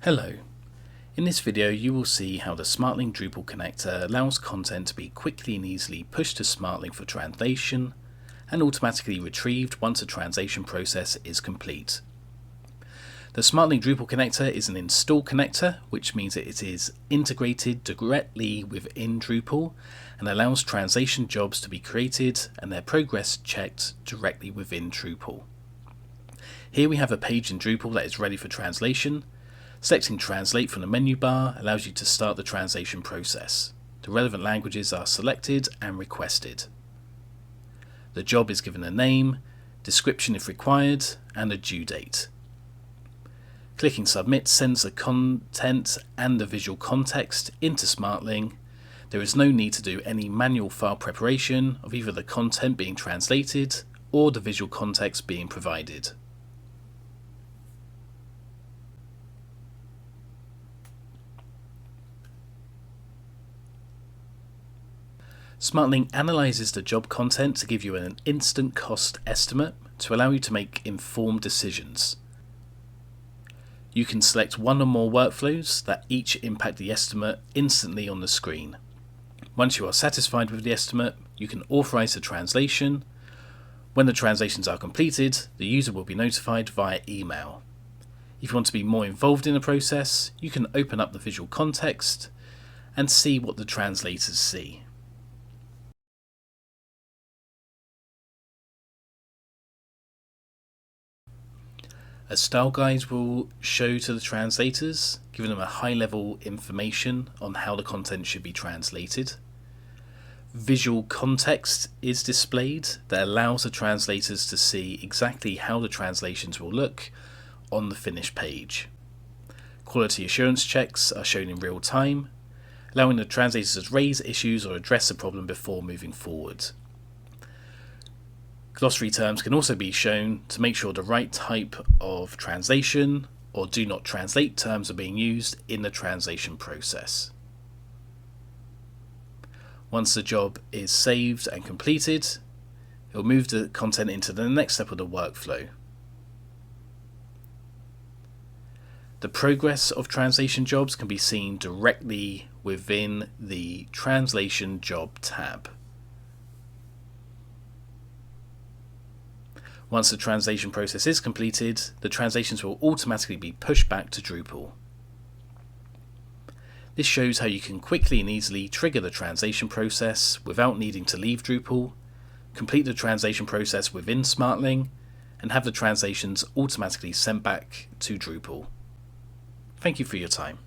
Hello. In this video you will see how the Smartling Drupal connector allows content to be quickly and easily pushed to Smartling for translation and automatically retrieved once a translation process is complete. The Smartling Drupal connector is an install connector, which means that it is integrated directly within Drupal and allows translation jobs to be created and their progress checked directly within Drupal. Here we have a page in Drupal that is ready for translation. Selecting Translate from the menu bar allows you to start the translation process. The relevant languages are selected and requested. The job is given a name, description if required, and a due date. Clicking Submit sends the content and the visual context into Smartling. There is no need to do any manual file preparation of either the content being translated or the visual context being provided. Smartling analyzes the job content to give you an instant cost estimate to allow you to make informed decisions. You can select one or more workflows that each impact the estimate instantly on the screen. Once you are satisfied with the estimate, you can authorize the translation. When the translations are completed, the user will be notified via email. If you want to be more involved in the process, you can open up the visual context and see what the translators see. A style guide will show to the translators, giving them a high-level information on how the content should be translated. Visual context is displayed that allows the translators to see exactly how the translations will look on the finished page. Quality assurance checks are shown in real time, allowing the translators to raise issues or address the problem before moving forward. Glossary terms can also be shown to make sure the right type of translation or do not translate terms are being used in the translation process. Once the job is saved and completed, it will move the content into the next step of the workflow. The progress of translation jobs can be seen directly within the Translation Job tab. Once the translation process is completed, the translations will automatically be pushed back to Drupal. This shows how you can quickly and easily trigger the translation process without needing to leave Drupal, complete the translation process within Smartling, and have the translations automatically sent back to Drupal. Thank you for your time.